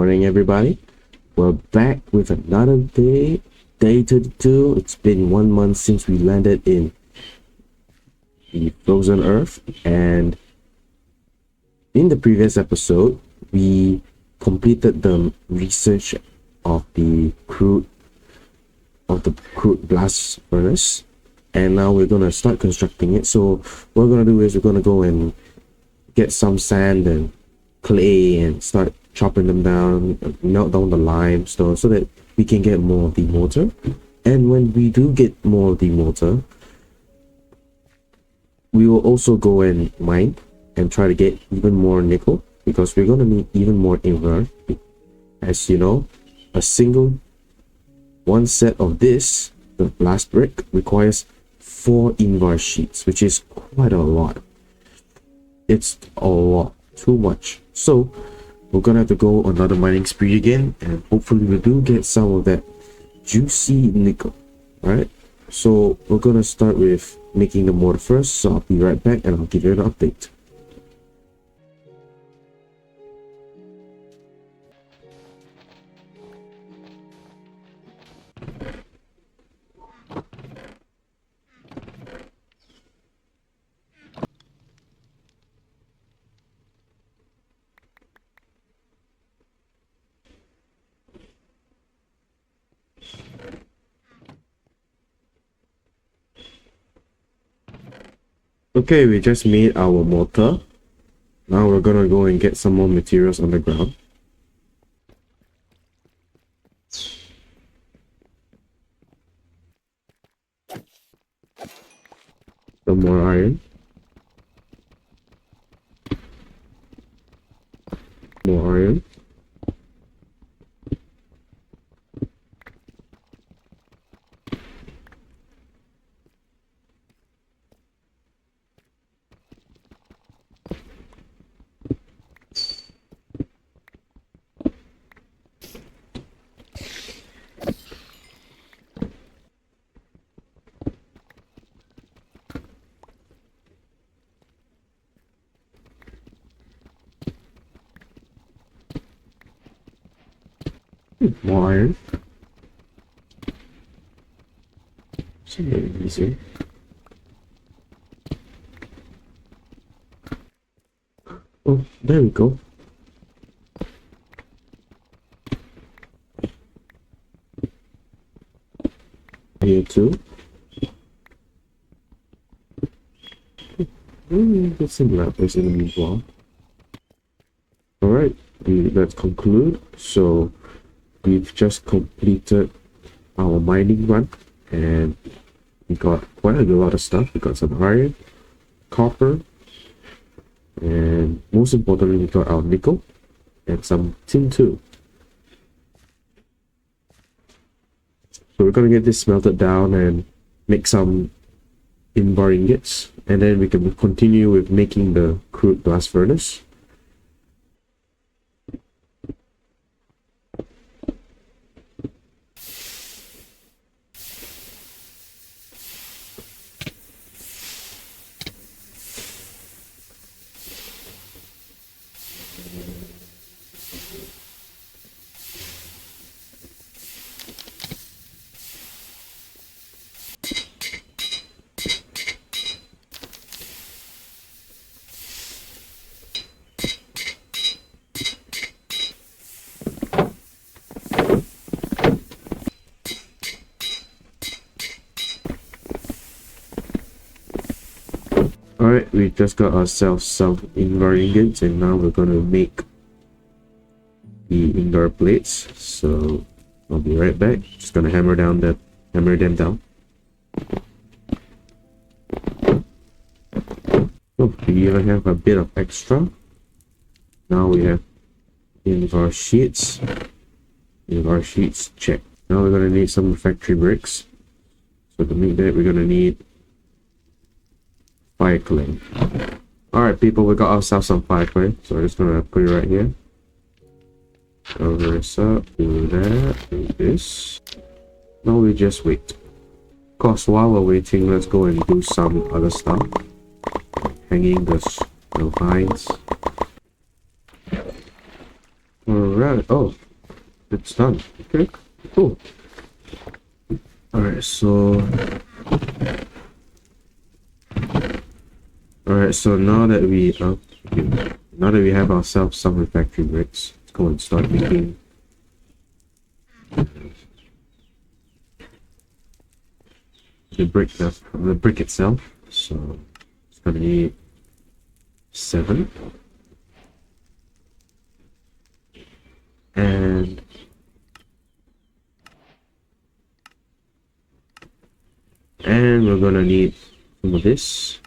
morning, everybody. We're back with another day, day 32. It's been 1 month since we landed in the frozen earth, and in the previous episode, we completed the research of the crude blast furnace, and now we're gonna start constructing it. So what we're gonna do is we're gonna go and get some sand and clay and start chopping them down, melt down the limestone so that we can get more of the mortar. And when we do get more of the mortar, we will also go and mine and try to get even more nickel, because we're going to need even more invar. As you know, one set of this, the blast brick, requires 4 invar sheets, which is quite a lot. It's a lot, too much. So we're gonna have to go on another mining spree again, and hopefully we do get some of that juicy nickel. Alright, so we're gonna start with making the mortar first, so I'll be right back and I'll give you an update. Okay, we just made our mortar. Now we're gonna go and get some more materials on the ground. Some more iron. More iron. More iron. Something easy. Oh, there we go. Here too. Get some lapis in the meanwhile. Alright, let's conclude. So we've just completed our mining run, and we got quite a lot of stuff. We got some iron, copper, and most importantly we got our nickel and some tin too. So we're gonna get this smelted down and make some invar ingots, and then we can continue with making the crude blast furnace. Alright, we just got ourselves some invar ingots, and now we're gonna make the invar plates. So I'll be right back. Just gonna hammer them down. Oh, we even have a bit of extra. Now we have invar sheets. Invar sheets, check. Now we're gonna need some factory bricks. So to make that, we're gonna need fire clay. Alright people, we got ourselves some fire clay, so we're just gonna put it right here. Cover this up, do that, do this. Now we just wait. Of course, while we're waiting, let's go and do some other stuff. Hanging the vines. Alright, oh, it's done. Okay, cool. Alright, so now that we have ourselves some refractory bricks, let's go and start making the brick itself. So it's gonna need 7, and we're gonna need some of this.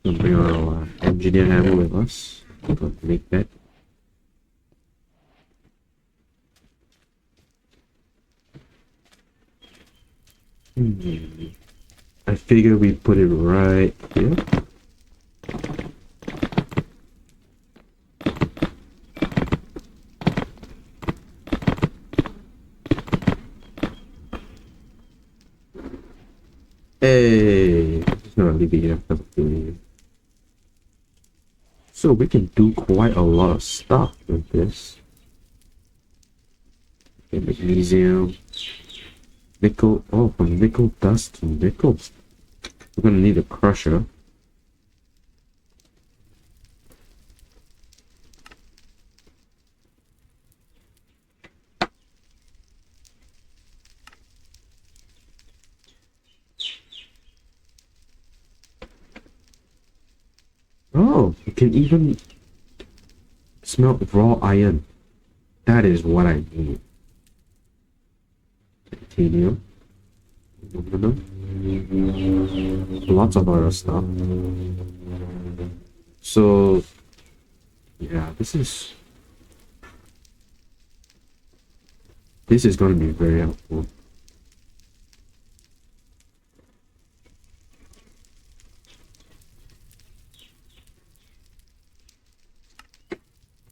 We'll bring our engineer hammer with us. We're going to make that. I figure we put it right here. Hey, it's not leaving here. So we can do quite a lot of stuff with this. Okay, magnesium, nickel. Oh, from nickel dust to nickel. We're gonna need a crusher. Oh, you can even smelt raw iron. That is what I need. Titanium. Aluminum. Lots of other stuff. So, yeah, this is going to be very helpful.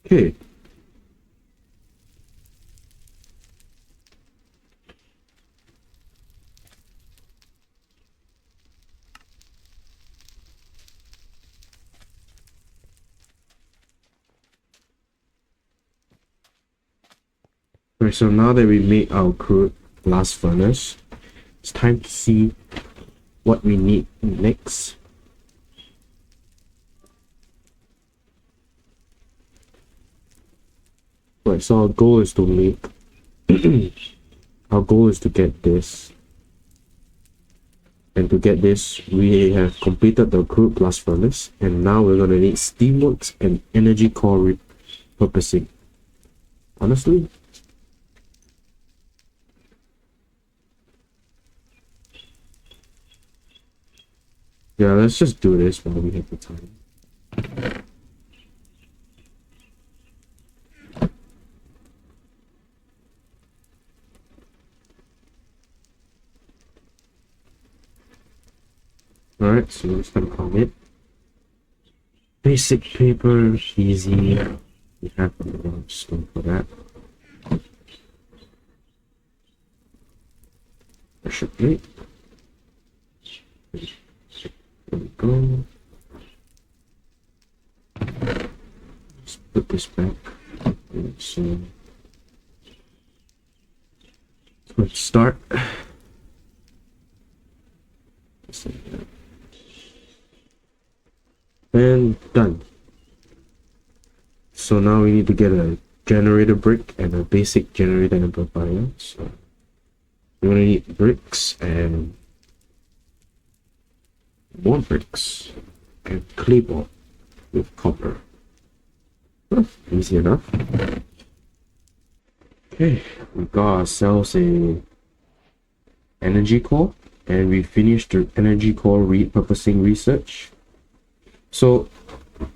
Okay. Alright, so now that we made our crude blast furnace, it's time to see what we need next. Right, so our goal is to make our goal is to get this. And to get this, we have completed the crude blast furnace, and now we're gonna need steamworks and energy core repurposing. Honestly, yeah, let's just do this while we have the time. Alright, so let's start on it. Basic paper, easy. We have a lot of stone for that. Pressure plate. There we go. Let's put this back. So let's start. And done. So now we need to get a generator brick and a basic generator amplifier. So we're gonna need bricks and more bricks and clapboard with copper. Oh, easy enough. Okay, we got ourselves a energy core, and we finished the energy core repurposing research. So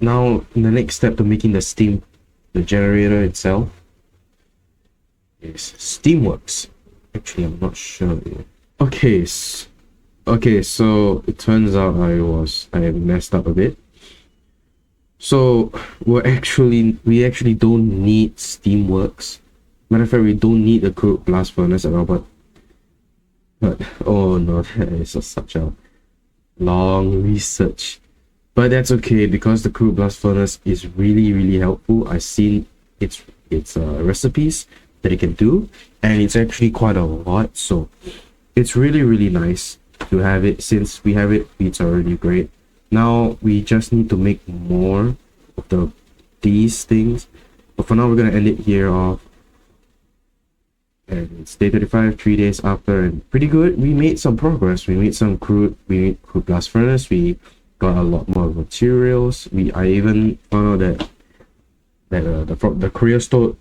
now the next step to making the generator itself is steamworks. Actually, I'm not sure yet. Okay, so it turns out I messed up a bit. So we actually don't need steamworks. Matter of fact, we don't need a crude blast furnace at all. But oh no, that is such a long research. but that's okay because the crude blast furnace is really helpful. I've seen its recipes that it can do, and it's actually quite a lot, so it's really nice to have it. Since we have it, it's already great. Now we just need to make more of these things, but for now we're gonna end it here off. And it's day 35, 3 days after, and pretty good. We made some progress. We made crude blast furnace. We got a lot more materials. I even found out that the Korea stove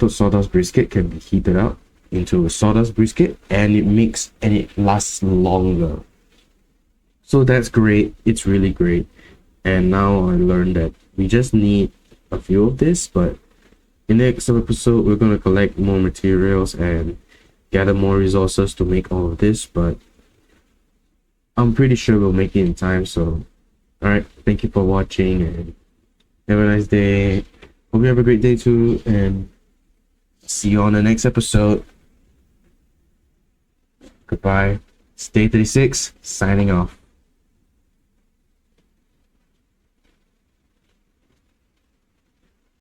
sawdust brisket can be heated up into a sawdust brisket, and it lasts longer. So that's great. It's really great. And now I learned that we just need a few of this, but in the next episode we're gonna collect more materials and gather more resources to make all of this, but I'm pretty sure we'll make it in time. So alright, thank you for watching and have a nice day. Hope you have a great day too, and see you on the next episode. Goodbye. Stay 36 signing off.